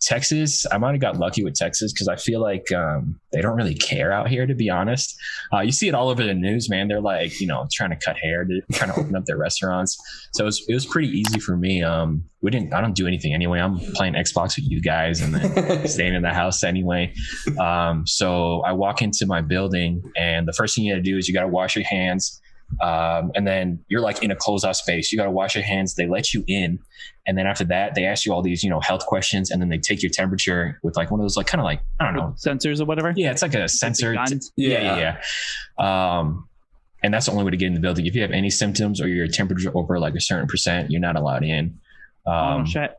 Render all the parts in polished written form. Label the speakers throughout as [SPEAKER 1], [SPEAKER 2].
[SPEAKER 1] Texas, I might have got lucky with Texas because I feel like they don't really care out here, to be honest. You see it all over the news, man. They're like, trying to cut hair, they're trying to open up their restaurants. So it was pretty easy for me. I don't do anything anyway. I'm playing Xbox with you guys and then staying in the house anyway. So I walk into my building, and the first thing you got to do is you got to wash your hands. And then you're like in a closed off space. You got to wash your hands. They let you in. And then after that, they ask you all these, health questions. And then they take your temperature with like one of those, like, kind of like, I don't know,
[SPEAKER 2] sensors or whatever.
[SPEAKER 1] Yeah. It's like a sensor. Yeah. And that's the only way to get in the building. If you have any symptoms or your temperature over like a certain percent, you're not allowed in.
[SPEAKER 2] Shit.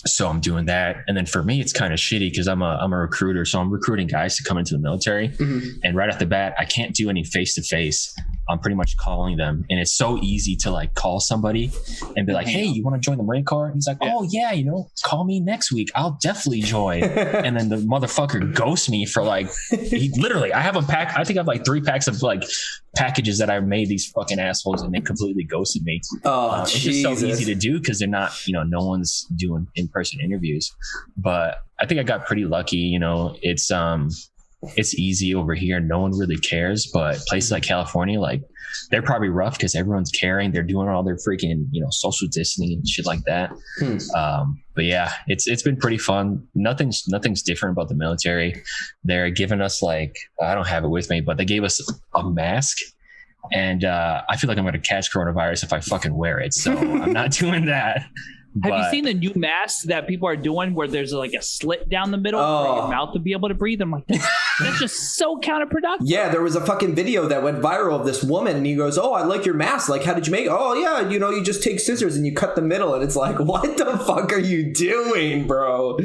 [SPEAKER 1] So I'm doing that. And then for me, it's kind of shitty because I'm a recruiter. So I'm recruiting guys to come into the military. Mm-hmm. And right off the bat, I can't do any face-to-face. I'm pretty much calling them. And it's so easy to like call somebody and be like, hey, you want to join the Marine Corps? And he's like, oh yeah, call me next week. I'll definitely join. And then the motherfucker ghosts me for like, I have a pack. I think I have like 3 packs of like packages that I made these fucking assholes, and they completely ghosted me. It's just so easy to do because they're not, no one's doing in-person interviews. But I think I got pretty lucky. It's easy over here. No one really cares. But places like California, like, they're probably rough because everyone's caring. They're doing all their freaking, social distancing and shit like that. But yeah, it's been pretty fun. Nothing's different about the military. They're giving us like, I don't have it with me, but they gave us a mask. And I feel like I'm going to catch coronavirus if I fucking wear it. So I'm not doing that.
[SPEAKER 2] Have you seen the new masks that people are doing where there's like a slit down the middle for your mouth to be able to breathe? I'm like, that's just so counterproductive.
[SPEAKER 3] Yeah, there was a fucking video that went viral of this woman, and he goes, oh, I like your mask. Like, how did you make it? Oh, yeah, you just take scissors and you cut the middle. And it's like, what the fuck are you doing, bro?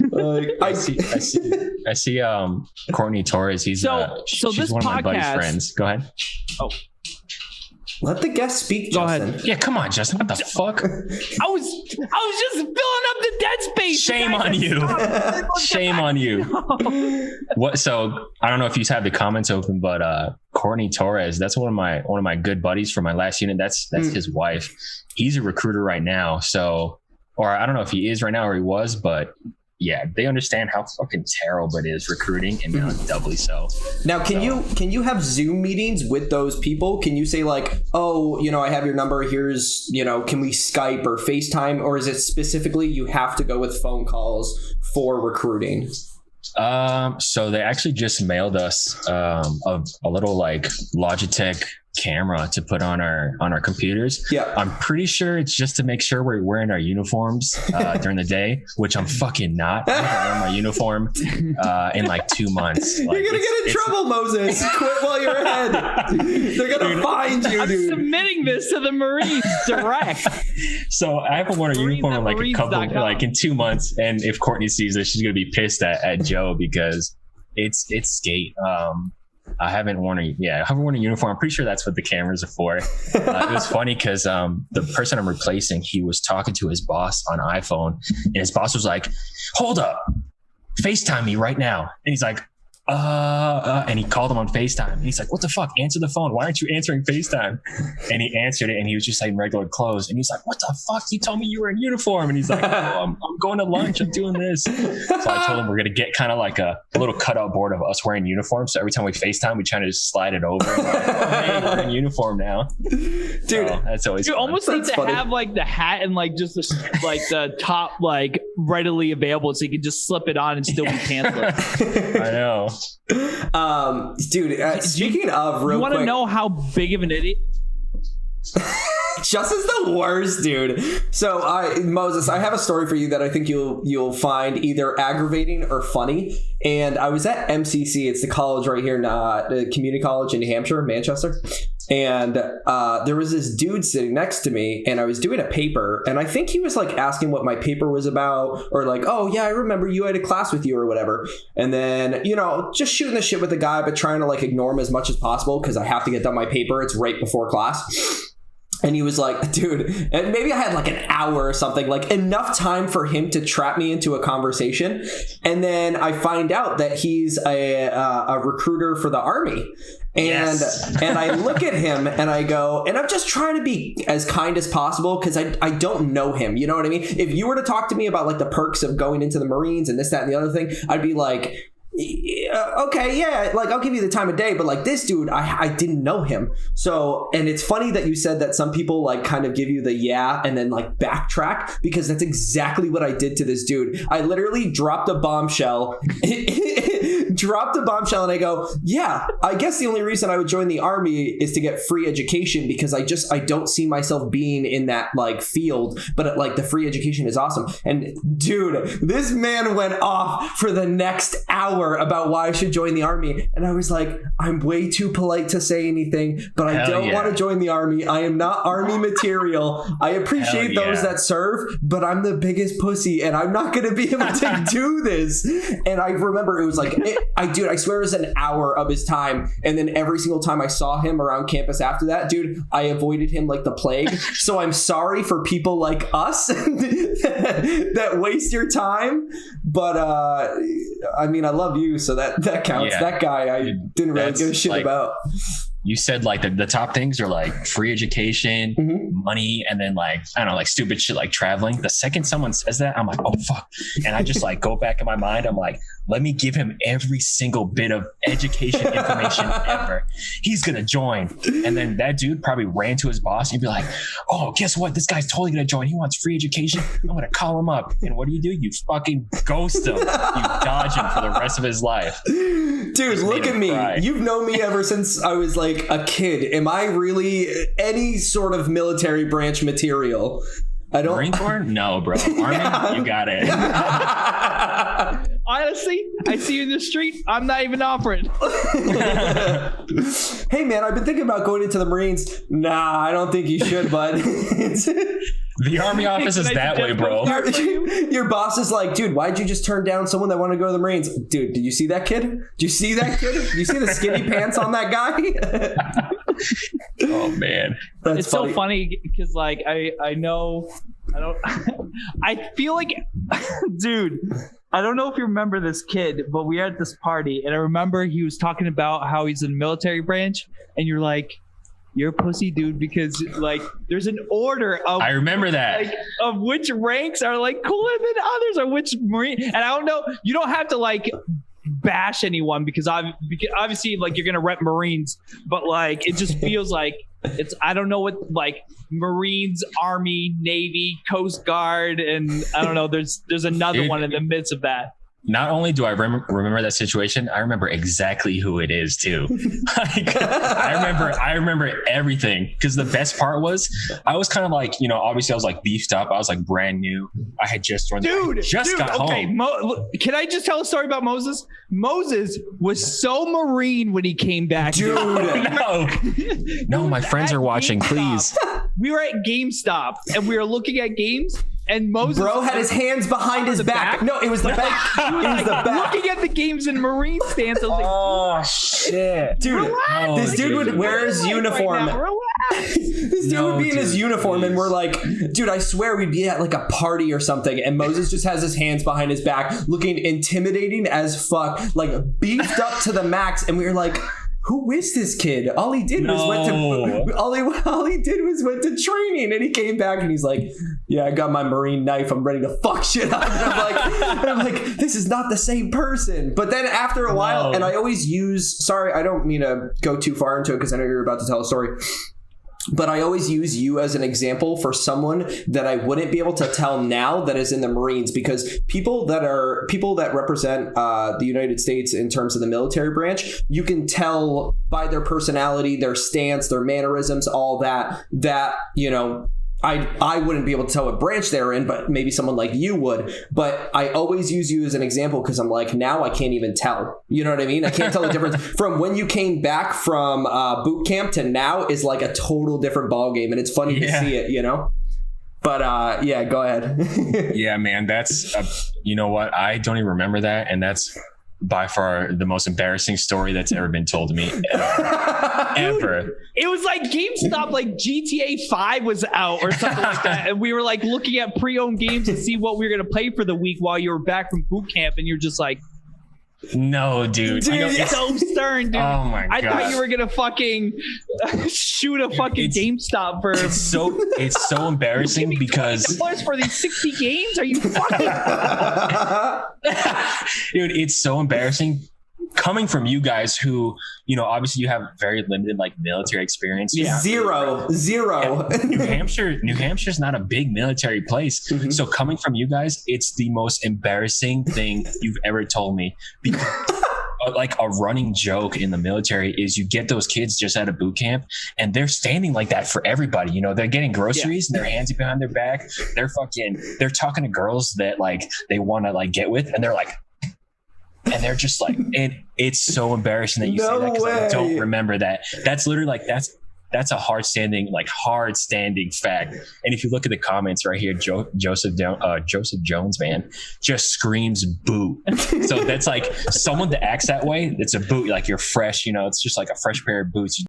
[SPEAKER 3] Like, I
[SPEAKER 1] see Courtney Torres. She's one of my buddy's friends. Go ahead.
[SPEAKER 2] Oh.
[SPEAKER 3] Let the guest speak,
[SPEAKER 1] Go
[SPEAKER 3] Justin.
[SPEAKER 1] ahead. Yeah, come on, Justin. What the fuck?
[SPEAKER 2] I was just filling up the dead space.
[SPEAKER 1] Shame on you. Shame on you. What? So I don't know if you have the comments open, but Courtney Torres, that's one of my good buddies from my last unit. That's his wife. He's a recruiter right now. So, or I don't know if he is right now or he was, but yeah, they understand how fucking terrible it is recruiting, and now doubly so.
[SPEAKER 3] Now, can you have Zoom meetings with those people? Can you say like, oh, I have your number. Here's, can we Skype or FaceTime? Or is it specifically you have to go with phone calls for recruiting?
[SPEAKER 1] So they actually just mailed us a little like Logitech camera to put on our computers.
[SPEAKER 3] Yeah,
[SPEAKER 1] I'm pretty sure it's just to make sure we're wearing our uniforms during the day, which I'm fucking not. I haven't worn my uniform in like 2 months. Like,
[SPEAKER 3] you're gonna get in trouble, Moses. Quit while you're ahead. They're gonna find you, dude.
[SPEAKER 2] I'm submitting this to the Marines direct.
[SPEAKER 1] So I haven't worn a uniform in like a couple, like in 2 months, and if Courtney sees this, she's gonna be pissed at Joe because it's skate. I haven't worn a uniform. I'm pretty sure that's what the cameras are for. It was funny because the person I'm replacing, he was talking to his boss on iPhone, and his boss was like, hold up, FaceTime me right now. And he's like, and he called him on FaceTime, and he's like, what the fuck, answer the phone, why aren't you answering FaceTime? And he answered it, and he was just like in regular clothes, and he's like, what the fuck, you told me you were in uniform. And he's like, I'm going to lunch, I'm doing this. So I told him we're gonna get kind of like a little cutout board of us wearing uniforms, so every time we FaceTime we try to just slide it over and like, oh, hey, we're in uniform now, dude. So that's always
[SPEAKER 2] you
[SPEAKER 1] fun.
[SPEAKER 2] Almost need to have like the hat and like just the top like readily available, so you can just slip it on and still be pantsless.
[SPEAKER 1] I know.
[SPEAKER 3] Dude, speaking of real quick,
[SPEAKER 2] you want to know how big of an idiot
[SPEAKER 3] Justin's the worst, dude. So Moses, I have a story for you that I think you'll find either aggravating or funny. And I was at MCC, it's the college right here, the community college in New Hampshire, Manchester. And there was this dude sitting next to me, and I was doing a paper, and I think he was like asking what my paper was about, or like, oh yeah, I remember you had a class with you or whatever. And then, just shooting the shit with the guy, but trying to like ignore him as much as possible because I have to get done my paper. It's right before class. And he was like, dude, and maybe I had like an hour or something, like enough time for him to trap me into a conversation. And then I find out that he's a recruiter for the Army. And I look at him and I go, and I'm just trying to be as kind as possible because I don't know him. You know what I mean? If you were to talk to me about like the perks of going into the Marines and this, that, and the other thing, I'd be like, okay, yeah, like I'll give you the time of day, but like this dude, I didn't know him. So, and it's funny that you said that some people like kind of give you the and then like backtrack, because that's exactly what I did to this dude. I literally dropped a bombshell. And I go, yeah, I guess the only reason I would join the Army is to get free education, because I don't see myself being in that like field, but like the free education is awesome. And dude, this man went off for the next hour about why I should join the Army. And I was like, I'm way too polite to say anything, but I don't want to join the Army. I am not Army material. I appreciate those that serve, but I'm the biggest pussy and I'm not going to be able to do this. And I remember it was like, I swear it was an hour of his time. And then every single time I saw him around campus after that, dude, I avoided him like the plague. So I'm sorry for people like us that waste your time. But I mean, I love you, so that counts. That guy I didn't really give a shit about.
[SPEAKER 1] You said like the top things are like free education, money, and then like, I don't know, like stupid shit like traveling. The second someone says that, I'm like, oh fuck. And I just like go back in my mind. I'm like, let me give him every single bit of education information ever. He's going to join. And then that dude probably ran to his boss. He'd be like, oh, guess what? This guy's totally going to join. He wants free education. I'm going to call him up. And what do? You fucking ghost him. You dodge him for the rest of his life.
[SPEAKER 3] Dude, look at me. Cry. You've known me ever since I was like a kid. Am I really any sort of military branch material? I don't.
[SPEAKER 1] Marine Corps? No, bro. Army, you got it.
[SPEAKER 2] Honestly, I see you in the street. I'm not even offering.
[SPEAKER 3] Hey, man, I've been thinking about going into the Marines. Nah, I don't think you should, bud.
[SPEAKER 1] The Army office is that way, bro.
[SPEAKER 3] Your boss is like, dude, why'd you just turn down someone that wanted to go to the Marines? Dude, did you see that kid? Did you see that kid? Did you see the skinny pants on that guy?
[SPEAKER 1] Oh, man.
[SPEAKER 2] It's funny. So funny because, like, I know, I feel like, dude, I don't know if you remember this kid, but we were at this party, and I remember he was talking about how he's in the military branch, and you're like, you're a pussy, dude, because like there's an order of
[SPEAKER 1] I remember that
[SPEAKER 2] like, of which ranks are like cooler than others, or which Marine. And I don't know, you don't have to like bash anyone because obviously like you're gonna rep Marines, but like it just feels like it's, I don't know what, like Marines, Army, Navy, Coast Guard, and I don't know, there's another one in the midst of that.
[SPEAKER 1] Not only do I remember that situation, I remember exactly who it is too. Like, I remember everything, because the best part was I was kind of like, you know, obviously I was like beefed up. I was like brand new. I had just joined. Got home.
[SPEAKER 2] Can I just tell a story about Moses? Moses was so Marine when he came back.
[SPEAKER 3] Dude,
[SPEAKER 1] no, my friends are watching. Please.
[SPEAKER 2] We were at GameStop and we were looking at games. And Moses,
[SPEAKER 3] bro, had his hands behind his back. No, it was the back. It was the back.
[SPEAKER 2] Looking at the games in Marine stance. I was like,
[SPEAKER 3] oh shit, dude!
[SPEAKER 2] Relax.
[SPEAKER 3] This dude would wear his uniform. This dude would be in his uniform, and we're like, dude, I swear we'd be at like a party or something, and Moses just has his hands behind his back, looking intimidating as fuck, like beefed up to the max, and we were like, who is this kid? All he did was went to training, and he came back and he's like, yeah, I got my Marine knife. I'm ready to fuck shit up. And I'm like, this is not the same person. But then after a while, and I always use, sorry, I don't mean to go too far into it because I know you're about to tell a story. But I always use you as an example for someone that I wouldn't be able to tell now that is in the Marines, because people that represent the United States in terms of the military branch, you can tell by their personality, their stance, their mannerisms, all that, you know, I wouldn't be able to tell what branch they're in, but maybe someone like you would. But I always use you as an example because I'm like, now I can't even tell. You know what I mean? I can't tell the difference from when you came back from boot camp to now is like a total different ball game, and it's funny to see it, you know. But yeah, go ahead.
[SPEAKER 1] Yeah, man, that's you know what? I don't even remember that, and that's by far the most embarrassing story that's ever been told to me ever.
[SPEAKER 2] Dude, it was like GameStop, like GTA 5 was out or something like that. And we were like looking at pre-owned games to see what we were going to play for the week while you were back from boot camp. And you're just like,
[SPEAKER 1] No, dude.
[SPEAKER 3] Dude,
[SPEAKER 1] I know,
[SPEAKER 3] yeah.
[SPEAKER 1] it's,
[SPEAKER 2] So stern, dude.
[SPEAKER 1] oh my
[SPEAKER 2] I
[SPEAKER 1] god.
[SPEAKER 2] thought you were gonna fucking shoot a fucking GameStop for
[SPEAKER 1] it's so embarrassing because
[SPEAKER 2] $20 for these 60 games. Are you fucking?
[SPEAKER 1] dude, it's so embarrassing coming from you guys who, you know, obviously you have very limited like military experience.
[SPEAKER 2] Yeah.
[SPEAKER 3] Zero.
[SPEAKER 1] Yeah. New Hampshire's not a big military place.
[SPEAKER 3] Mhm.
[SPEAKER 1] So coming from you guys, it's the most embarrassing thing you've ever told me. Because like a running joke in the military is you get those kids just out of boot camp and they're standing like that for everybody. You know, they're getting groceries and their hands behind their back. They're talking to girls that like they want to like get with, and they're like, and they're just like, and it's so embarrassing that you say that because I don't remember that. That's literally like that's a hard standing fact. And if you look at the comments right here, Joseph Jones, man, just screams boot. So that's like someone that acts that way. It's a boot. Like you're fresh, you know. It's just like a fresh pair of boots.